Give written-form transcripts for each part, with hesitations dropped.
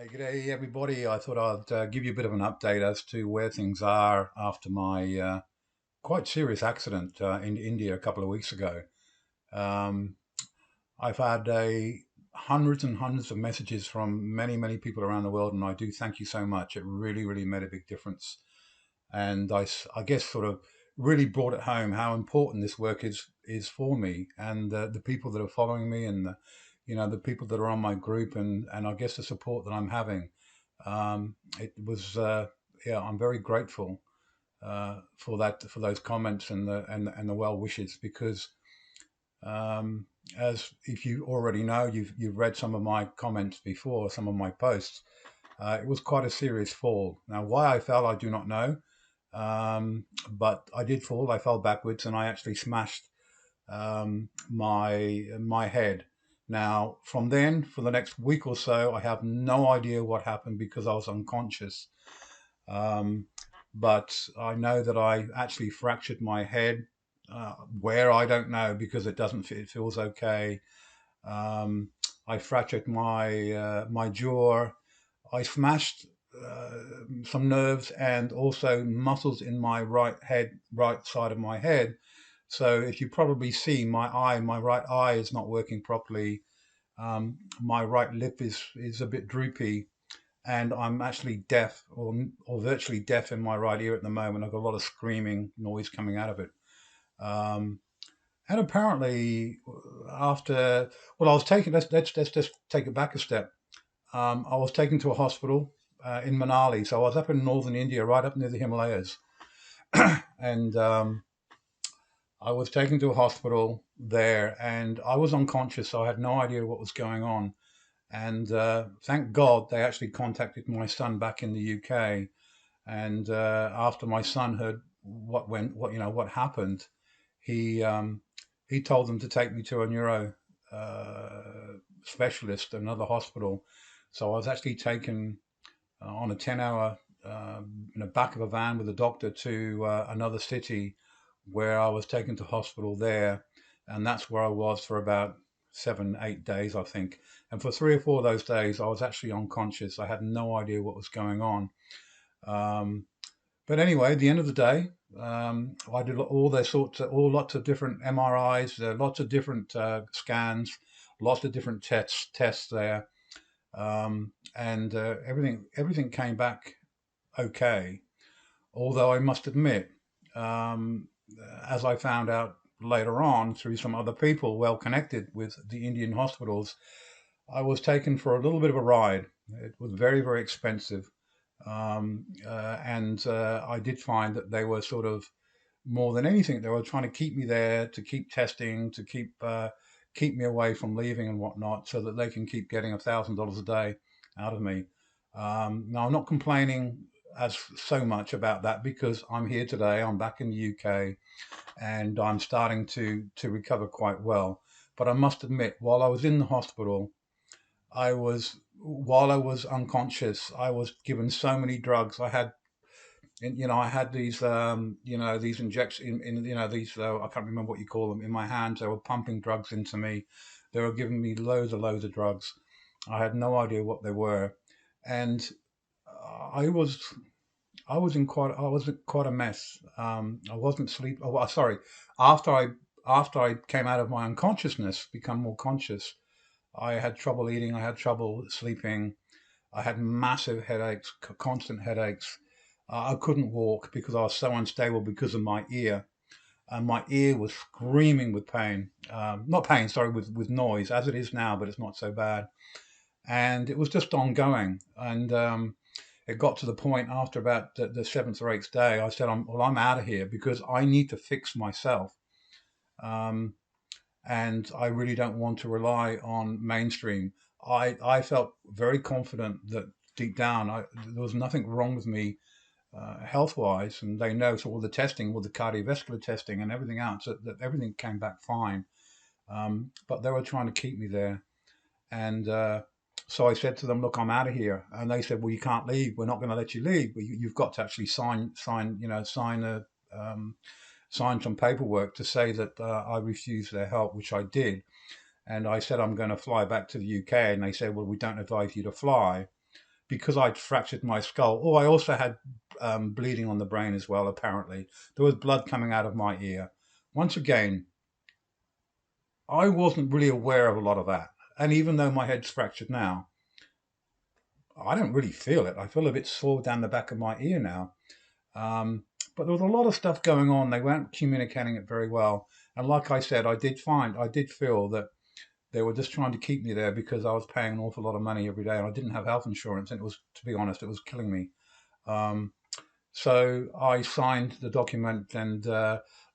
Hey, good day, everybody. I thought I'd give you a bit of an update as to where things are after my quite serious accident in India a couple of weeks ago. Um, I've had hundreds and hundreds of messages from many, many people around the world, and I do thank you so much. It really, really made a big difference. And I guess sort of really brought it home how important this work is for me and the people that are following me and the people that are on my group and I guess the support that I'm having. It was yeah, I'm very grateful for that, for those comments and the well wishes, because um, as if you already know, you've read some of my comments before, some of my posts. It was quite a serious fall. Now, why I fell, I do not know, but I did fall. I fell backwards, and I actually smashed my head. Now, from then, for the next week or so, I have no idea what happened because I was unconscious. Um, but I know that I actually fractured my head. Where I don't know because it doesn't. It feels okay. Um, I fractured my jaw. I smashed uh, some nerves and also muscles in my right side of my head. So if you probably see my right eye is not working properly. My right lip is a bit droopy, and I'm actually deaf or virtually deaf in my right ear at the moment. I've got a lot of screaming noise coming out of it. Um, and apparently, after well, I was taken. Let's just take it back a step. I was taken to a hospital in Manali. So I was up in northern India, right up near the Himalayas, and I was taken to a hospital there, and I was unconscious. So I had no idea what was going on. And thank God they actually contacted my son back in the UK. And after my son heard what happened, he he told them to take me to a neuro specialist, another hospital. So I was actually taken on a 10-hour in the back of a van with a doctor to another city where I was taken to hospital there. And that's where I was for about 7, 8 days, I think. And for 3 or 4 of those days, I was actually unconscious. I had no idea what was going on. Um, but anyway, at the end of the day, I did all lots of different MRIs, lots of different scans, lots of different tests there, and everything came back okay. Although I must admit, um, as I found out later on through some other people well connected with the Indian hospitals, I was taken for a little bit of a ride. It was very, very expensive. And I did find that they were sort of more than anything, they were trying to keep me there, to keep testing, to keep me away from leaving and whatnot, so that they can keep getting $1,000 a day out of me. Now I'm not complaining as so much about that because I'm here today. I'm back in the UK and I'm starting to recover quite well. But I must admit, while I was in the hospital, while I was unconscious, I was given so many drugs. I had these, these injections these, I can't remember what you call them, in my hands. They were pumping drugs into me. They were giving me loads of drugs. I had no idea what they were. And I was, I was quite a mess. I wasn't sleep. Oh, sorry. After I, after I came out of my unconsciousness, become more conscious, I had trouble eating. I had trouble sleeping. I had massive headaches, constant headaches. I couldn't walk because I was so unstable because of my ear. And my ear was screaming with pain. Not pain, sorry, with noise, as it is now, but it's not so bad. And it was just ongoing. And it got to the point after about the seventh or eighth day, I said, I'm out of here because I need to fix myself. Um, and I really don't want to rely on mainstream. I felt very confident that deep down there was nothing wrong with me health wise, and they know, so all the testing, all the cardiovascular testing and everything else, that everything came back fine. But they were trying to keep me there, and so I said to them, "Look, I'm out of here," and they said, "Well, you can't leave. We're not going to let you leave. You've got to actually um, sign some paperwork to say that I refuse their help," which I did. And I said, I'm going to fly back to the UK. And they said, well, we don't advise you to fly. because I'd fractured my skull. Oh, I also had bleeding on the brain as well, apparently. There was blood coming out of my ear. Once again, I wasn't really aware of a lot of that. And even though my head's fractured now, I don't really feel it. I feel a bit sore down the back of my ear now. Um, but there was a lot of stuff going on. They weren't communicating it very well. And like I said, I did feel that they were just trying to keep me there because I was paying an awful lot of money every day and I didn't have health insurance. And it was, to be honest, it was killing me. Um, so I signed the document, and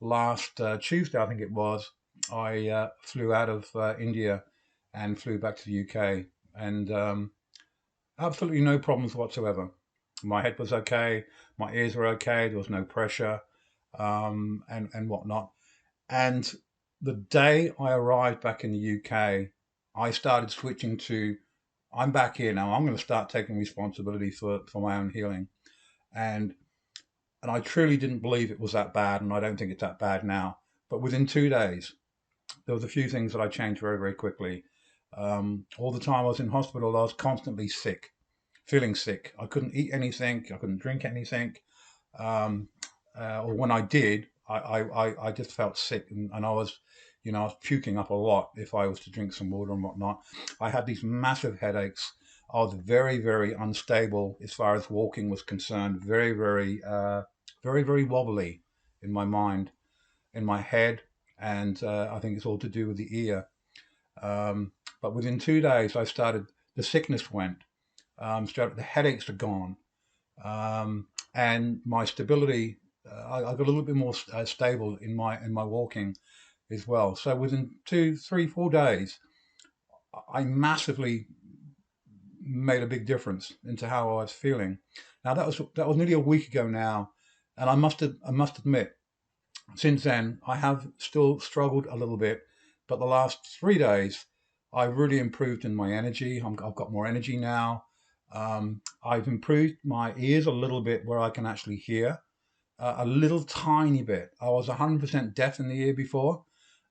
last Tuesday, I think it was, I flew out of India and flew back to the UK, and absolutely no problems whatsoever. My head was okay, my ears were okay, there was no pressure, and whatnot. And the day I arrived back in the UK, I started switching to, I'm back here now. I'm going to start taking responsibility for my own healing. And I truly didn't believe it was that bad, and I don't think it's that bad now. But within 2 days, there was a few things that I changed very, very quickly. All the time I was in hospital, I was constantly sick, feeling sick. I couldn't eat anything, I couldn't drink anything, um, or when I did, I just felt sick, and I was, I was puking up a lot if I was to drink some water and whatnot. I had these massive headaches. I was very, very unstable as far as walking was concerned. Very, very, very wobbly in my mind, in my head, and I think it's all to do with the ear. But within 2 days, the sickness went. The headaches are gone, and my stability. I got a little bit more stable in my walking as well. So within 2, 3, 4 days, I massively made a big difference into how I was feeling. Now that was nearly a week ago now, and I must admit, since then I have still struggled a little bit, but the last 3 days I've really improved in my energy. I've got more energy now. I've improved my ears a little bit where I can actually hear a little tiny bit. I was 100% deaf in the ear before,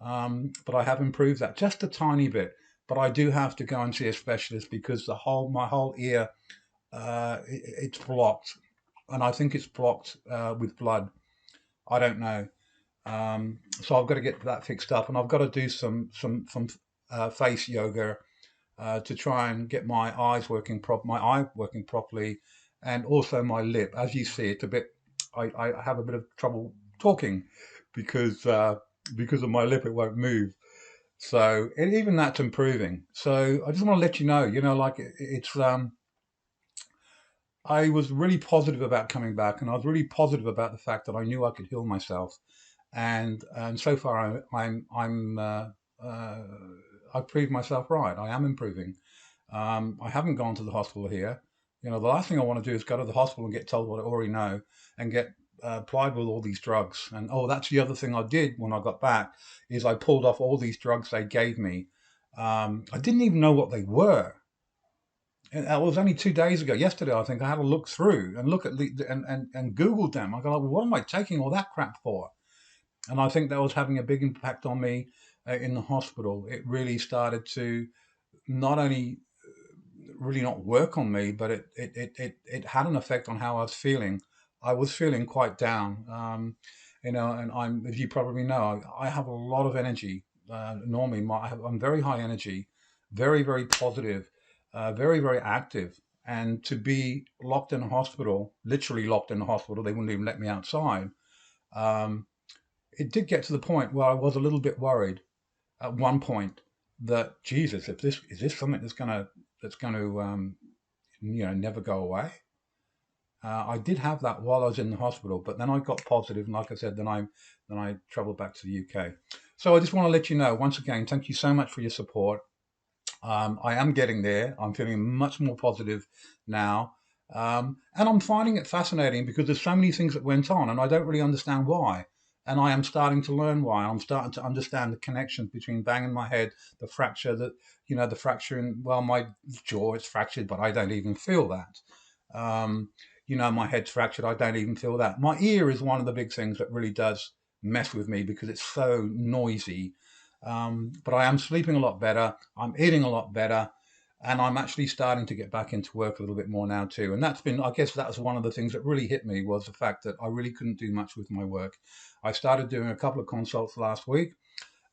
but I have improved that just a tiny bit. But I do have to go and see a specialist because my whole ear, it's blocked, and I think it's blocked with blood. I don't know. So I've got to get that fixed up, and I've got to do some face yoga to try and get my eye working properly, and also my lip. As you see, it's a bit. I have a bit of trouble talking because because of my lip, it won't move. So even that's improving. So I just want to let you know, like it's. I was really positive about coming back, and I was really positive about the fact that I knew I could heal myself, and so far uh, I've proved myself right. I am improving. I haven't gone to the hospital here. The last thing I want to do is go to the hospital and get told what I already know and get applied with all these drugs. And oh, that's the other thing I did when I got back is I pulled off all these drugs they gave me. I didn't even know what they were. And that was only 2 days ago. Yesterday, I think I had to look through and look at and Googled them. I go, like, well, what am I taking all that crap for? And I think that was having a big impact on me in the hospital. It really started to not only really not work on me, but it had an effect on how I was feeling. I was feeling quite down, and as you probably know, I have a lot of energy. Normally, I'm very high energy, very, very positive, very, very active. And to be locked in a hospital, literally locked in a hospital, they wouldn't even let me outside. Um, it did get to the point where I was a little bit worried at one point that Jesus, if this is this something that's going to never go away. I did have that while I was in the hospital, but then I got positive, and like I said, then I travelled back to the UK. So I just want to let you know once again, thank you so much for your support. I am getting there. I'm feeling much more positive now, and I'm finding it fascinating because there's so many things that went on, and I don't really understand why. And I am starting to learn why. I'm starting to understand the connections between banging my head, the fracture the fracture in, well, my jaw is fractured, but I don't even feel that. Um, my head's fractured. I don't even feel that. My ear is one of the big things that really does mess with me because it's so noisy. But I am sleeping a lot better. I'm eating a lot better. and I'm actually starting to get back into work a little bit more now too. And that's been, I guess, that was one of the things that really hit me, was the fact that I really couldn't do much with my work. I started doing a couple of consults last week,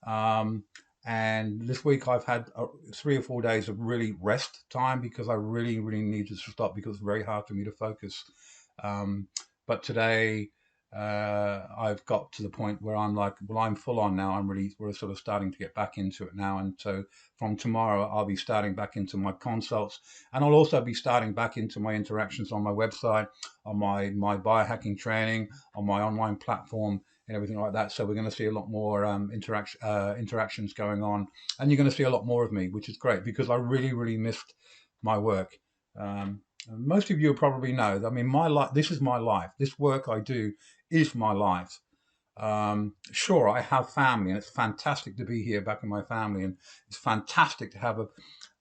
um, and this week I've had 3 or 4 days of really rest time because I really, really needed to stop because it's very hard for me to focus. Um, but today, I've got to the point where I'm like, well, I'm full on now. We're sort of starting to get back into it now. And so from tomorrow, I'll be starting back into my consults, and I'll also be starting back into my interactions on my website, on my biohacking training, on my online platform, and everything like that. So we're going to see a lot more interactions going on, and you're going to see a lot more of me, which is great because I really, really missed my work. Um, Most of you probably know. I mean, my life. This is my life. This work I do is my life. Sure, I have family, and it's fantastic to be here back with my family, and it's fantastic to have a,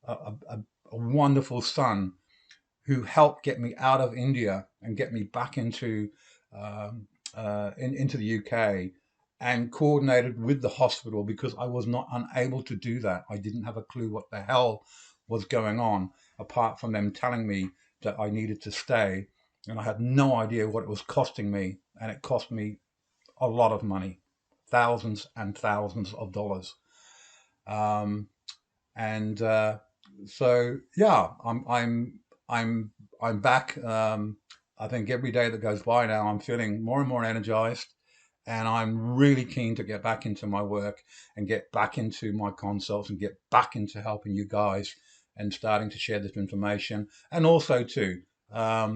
a, a wonderful son who helped get me out of India and get me back um, into the UK, and coordinated with the hospital because I was not unable to do that. I didn't have a clue what the hell was going on, apart from them telling me that I needed to stay, and I had no idea what it was costing me, and it cost me a lot of money, thousands and thousands of dollars. Um, and so yeah, I'm I'm back. I think every day that goes by now, I'm feeling more and more energized, and I'm really keen to get back into my work and get back into my consults and get back into helping you guys and starting to share this information. And also too, I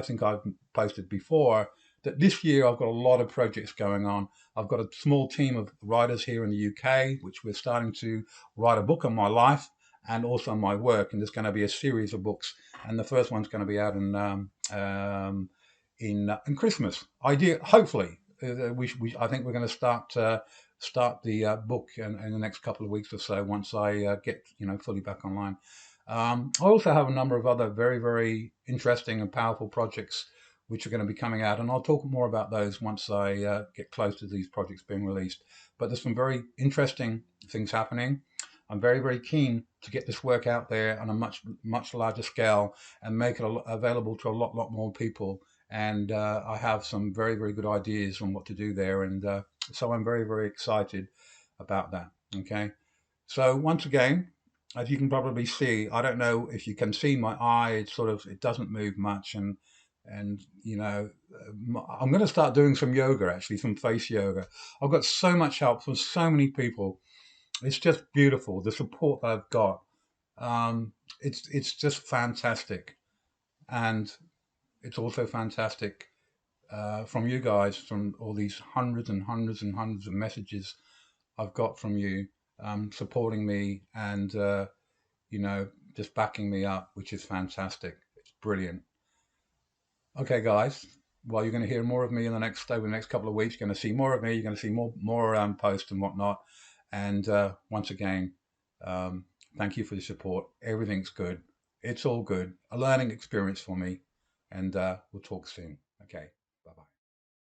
think I've posted before that this year I've got a lot of projects going on. I've got a small team of writers here in the UK, which we're starting to write a book on my life and also my work. And there's going to be a series of books, and the first one's going to be out in Christmas. Hopefully, I think we're going to start the book in the next couple of weeks or so once I get fully back online. I also have a number of other very, very interesting and powerful projects which are going to be coming out, and I'll talk more about those once I get close to these projects being released. But there's some very interesting things happening. I'm very, very keen to get this work out there on a much, much larger scale and make it available to a lot more people. And I have some very, very good ideas on what to do there. And so I'm very, very excited about that. Okay. So once again, as you can probably see, I don't know if you can see my eye. It doesn't move much, and I'm going to start doing some yoga, actually, some face yoga. I've got so much help from so many people. It's just beautiful, the support that I've got. It's just fantastic, and it's also fantastic from you guys, from all these hundreds and hundreds and hundreds of messages I've got from you, supporting me and just backing me up, which is fantastic. It's brilliant. Okay, guys. Well, you're going to hear more of me in the over the next couple of weeks. You're going to see more of me. You're going to see more posts and whatnot. And once again, um, thank you for the support. Everything's good. It's all good. A learning experience for me. And we'll talk soon. Okay.